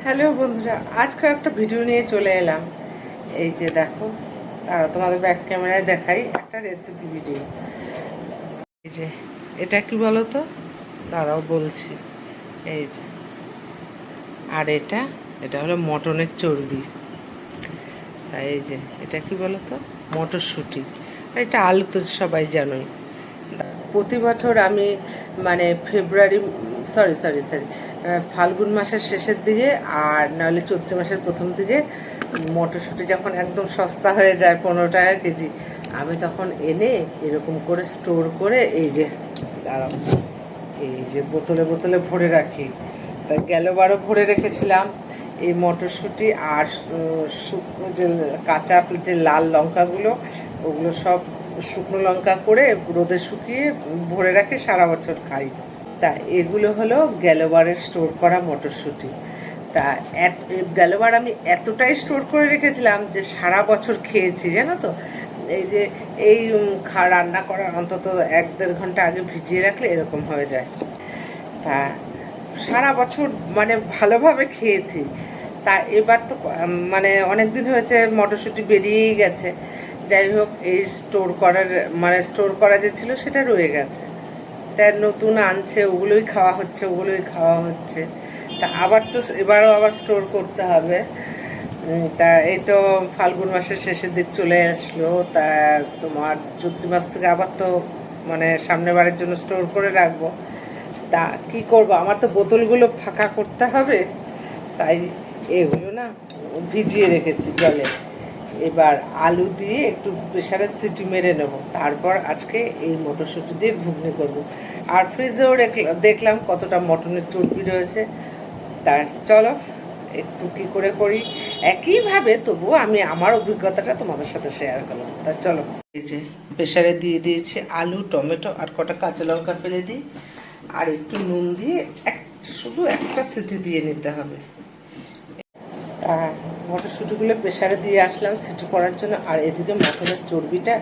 Hello বন্ধুরা, আজকে একটা ভিডিও নিয়ে চলে এলাম। এই যে দেখো, আর তোমাদের ব্যাক ক্যামেরায় দেখাই একটা রেসিপি ভিডিও। এই যে এটা কি বলো তো, দাঁড়াও বলছি। এই যে, আর এটা এটা হলো মটনের চর্বি। তাই এই যে এটা কি বলো তো, মটরশুঁটি। আর এটা আলু তো সবাই জানোই। প্রতি বছর আমি মানে ফেব্রুয়ারি, সরি সরি সরি ফাল্গুন মাসের শেষের দিকে আর নাহলে চৈত্র মাসের প্রথম দিকে মটরশুঁটি যখন একদম সস্তা হয়ে যায় 15 টাকা কেজি, আমি তখন এনে এরকম করে স্টোর করে এই যে দাঁড়াও, এই যে বোতলে বোতলে ভরে রাখি। তা গেলবারও ভরে রেখেছিলাম এই মটরশুঁটি। আর শুকনো যে কাঁচা যে লাল লঙ্কাগুলো, ওগুলো সব শুকনো লঙ্কা করে রোদে শুকিয়ে ভরে রাখি, সারা বছর খাই। তা এগুলো হলো গেলবারের স্টোর করা মটরশুঁটি। তা গেলবার আমি এতটাই স্টোর করে রেখেছিলাম যে সারা বছর খেয়েছি, জানো তো। এই যে এই রান্না করার অন্তত 1-1.5 ঘন্টা আগে ভিজিয়ে রাখলে এরকম হয়ে যায়। তা সারা বছর মানে ভালোভাবে খেয়েছি। তা এবার তো মানে অনেক দিন হয়েছে মটরশুঁটি বেরিয়েই গেছে। যাই হোক, এই স্টোর করার মানে স্টোর করা যে ছিল সেটা রয়ে গেছে। তা নতুন আনছে, ওগুলোই খাওয়া হচ্ছে, ওগুলোই খাওয়া হচ্ছে। তা আবার তো এবারও আবার স্টোর করতে হবে। তা এই তো ফাল্গুন মাসের শেষের দিক চলে আসলো। তা তোমার চৈত্র মাস থেকে আবার তো মানে সামনের বারের জন্য স্টোর করে রাখবো। তা কি করব, আমার তো বোতলগুলো ফাঁকা করতে হবে। তাই এগুলো না ভিজিয়ে রেখেছি জলে। এবার আলু দিয়ে একটু প্রেশারে সিটি মেরে নেব, তারপর আজকে এই মটরশুঁটি দিয়ে ঘুগনি করব। আর ফ্রিজেও দেখলাম কতটা মটনের চর্বি রয়েছে। তা চলো একটু কী করে করি, একইভাবে তবুও আমি আমার অভিজ্ঞতাটা তোমাদের সাথে শেয়ার করলাম। তা চলো, এই যে প্রেশারে দিয়ে দিয়েছি আলু, টমেটো আর কটা কাঁচা লঙ্কা ফেলে দিই। আর একটু নুন দিয়ে শুধু একটা সিটি দিয়ে নিতে হবে। মটরশুঁটিগুলো প্রেশারে দিয়ে আসলাম সিটি করার জন্য। আর এদিকে মটরের চর্বিটা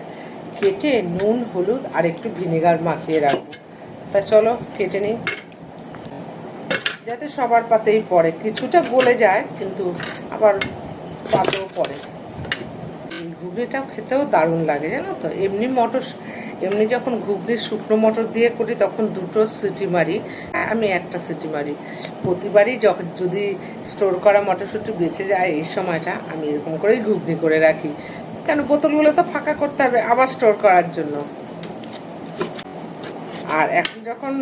কেটে নুন, হলুদ আর একটু ভিনেগার মাখিয়ে রাখবো। তা চলো কেটে নিই, যাতে সবার পাতেই পড়ে। কিছুটা গলে যায় কিন্তু আবার পাতেও পড়ে। ঘুগনিটাও খেতেও দারুণ লাগে, জানো তো। এমনি যখন ঘুগনি শুকনো মটর দিয়ে করি তখন 2টো সিটি মারি, আমি একটা সিটি মারি। প্রতিবারই যখন যদি স্টোর করা মটরশুঁটি বেঁচে যায় এই সময়টা, আমি এরকম করেই ঘুগনি করে রাখি। কেন, বোতলগুলো তো ফাঁকা করতে হবে আবার স্টোর করার জন্য। আর এখন যখন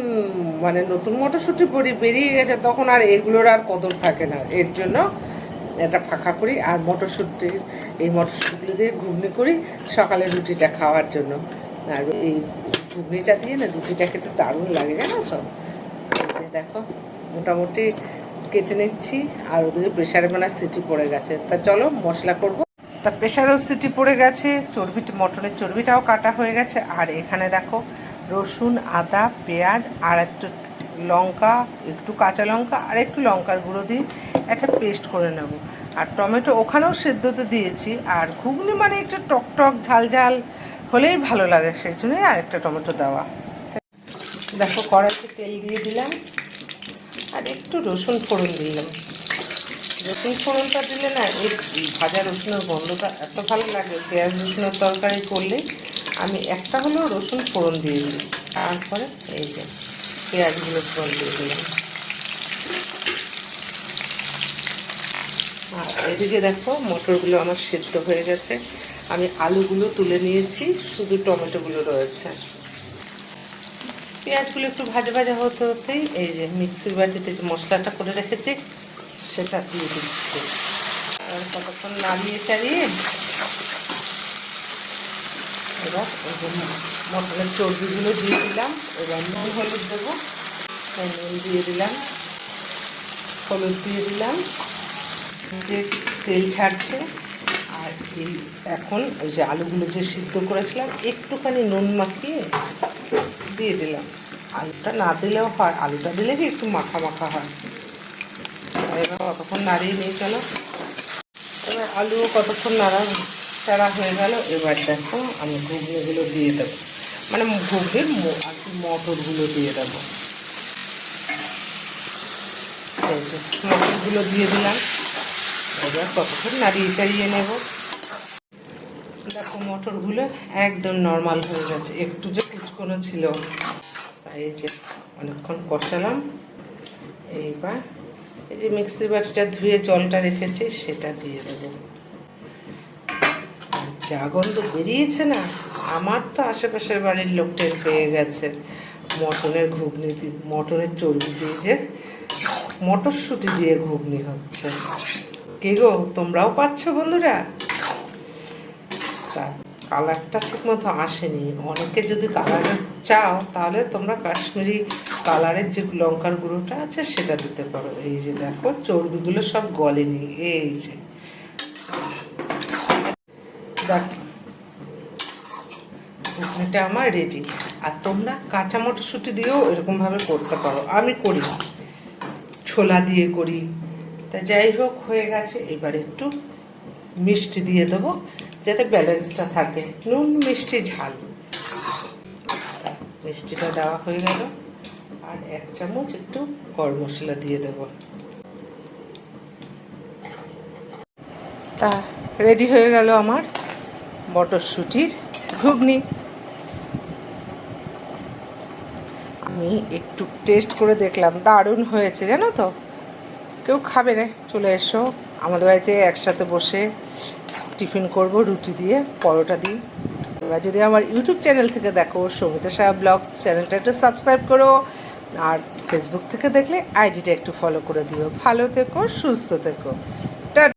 মানে নতুন মটরশুঁটি বেরিয়ে গেছে তখন আর এগুলোর আর কদর থাকে না, এর জন্য এটা ফাঁকা করি। আর এই মটরশুঁটিগুলো দিয়ে ঘুগনি করি সকালে রুটিটা খাওয়ার জন্য। আর এই ঘুগনিটা দিয়ে না রুটিটা খেতে দারুণ লাগে, জানো তো। এই যে দেখো মোটামুটি কেটে নিচ্ছি। আর ওদিকে প্রেশারে মানে সিটি পড়ে গেছে। তা চলো মশলা করব। তা প্রেশারেও সিটি পড়ে গেছে, মটনের চর্বিটাও কাটা হয়ে গেছে। আর এখানে দেখো রসুন, আদা, পেঁয়াজ আর একটু লঙ্কা, একটু কাঁচা লঙ্কা আর একটু লঙ্কার গুঁড়ো দিয়ে একটা পেস্ট করে নেব। আর টমেটো ওখানেও সেদ্ধতে দিয়েছি। আর ঘুগনি মানে একটু টক টক ঝাল ঝাল হলেই ভালো লাগে, সেই জন্যই আর একটা টমেটো দেওয়া। দেখো কড়াইতে তেল দিয়ে দিলাম আর একটু রসুন ফোড়ন দিলাম। রসুন ফোড়নটা দিলে না এই ভাজা রসুনের গন্ধটা এত ভালো লাগে। পেঁয়াজ রসুনের তরকারি করলে আমি একটা হলেও রসুন ফোড়ন দিয়ে দিই। তারপরে এই যে পেঁয়াজগুলো ফোড়ন দিয়ে দিলাম। আর এদিকে দেখো মটরগুলো আমার সেদ্ধ হয়ে গেছে। আমি আলুগুলো তুলে নিয়েছি, শুধু টমেটোগুলো রয়েছে। পেঁয়াজগুলো একটু ভাজা ভাজা হতে হতেই এই যে মিক্সির বাটিতে যে মশলাটা করে রেখেছি সেটা দিয়ে দিচ্ছি। আর কতক্ষণ নাড়িয়ে চাড়িয়ে এবার মটনের চর্বিগুলো দিয়ে দিলাম। এবার নুন হলুদ দেবো, নুন দিয়ে দিলাম, হলুদ দিয়ে দিলাম, তেল ছাড়ছে। আর এই এখন ওই যে আলুগুলো যে সিদ্ধ করেছিলাম একটুখানি নুন মাখিয়ে দিয়ে দিলাম। আলুটা না দিলেও হয়, আলুটা দিলে কি একটু মাখা মাখা হয়। এবার কতক্ষণ নাড়িয়ে নিয়ে চলো। এবার আলুও কতক্ষণ চাড়া হয়ে গেল। এবার দেখো আমি ঘুগনিগুলো দিয়ে দেবো, মানে ঘুগনির আর কি মটরগুলো দিয়ে দেবো। এই যে মটরগুলো দিয়ে দিলাম, এবার কতক্ষণ নাড়িয়ে চাড়িয়ে নেব। দেখো মটরগুলো একদম নর্মাল হয়ে গেছে, একটু যে কুচকোনো ছিল, তাই এই যে অনেকক্ষণ কষালাম। এইবার এই যে মিক্সি বাটিটা ধুয়ে জলটা রেখেছি সেটা দিয়ে দেবো। যা গন্ধ বেরিয়েছে না, আমার তো আশেপাশের বাড়ির লোক টের পেয়ে গেছে। মটনের ঘুগনি দিয়ে, মটনের চর্বি দিয়ে যে মটরশুঁটি দিয়ে ঘুগনি হচ্ছে। কে গো, তোমরাও পাচ্ছ বন্ধুরা? তা কালারটা ঠিক মতো আসেনি, অনেকে যদি কালার চাও তাহলে তোমরা কাশ্মীরি কালারের যে লঙ্কার গুঁড়োটা আছে সেটা দিতে পারো। এই যে দেখো চর্বিগুলো সব গলেনি, এই যে দেখো ঘুগনিটা আমার রেডি। আর তোমরা কাঁচা মটরশুঁটি দিয়েও এরকমভাবে করতে পারো, আমি করি, ছোলা দিয়ে করি। তা যাই হোক হয়ে গেছে, এবার একটু মিষ্টি দিয়ে দেবো যাতে ব্যালেন্সটা থাকে, নুন মিষ্টি ঝাল। মিষ্টিটা দেওয়া হয়ে গেল, আর 1 চামচ একটু গরম মশলা দিয়ে দেবো। তা রেডি হয়ে গেল আমার মটরশুঁটির ঘুগনি। আমি একটু টেস্ট করে দেখলাম, দারুণ হয়েছে জানো তো। কেউ খাবে না, চলে এসো আমাদের বাড়িতে একসাথে বসে টিফিন করব রুটি দিয়ে, পরোটা দিয়ে। তোমরা যদি আমার ইউটিউব চ্যানেল থেকে দেখো, সঙ্গীতা সাহা ব্লগ চ্যানেলটা একটু সাবস্ক্রাইব করো, আর ফেসবুক থেকে দেখলে আইডিটা একটু ফলো করে দিও। ভালো থেকো, সুস্থ থেকো।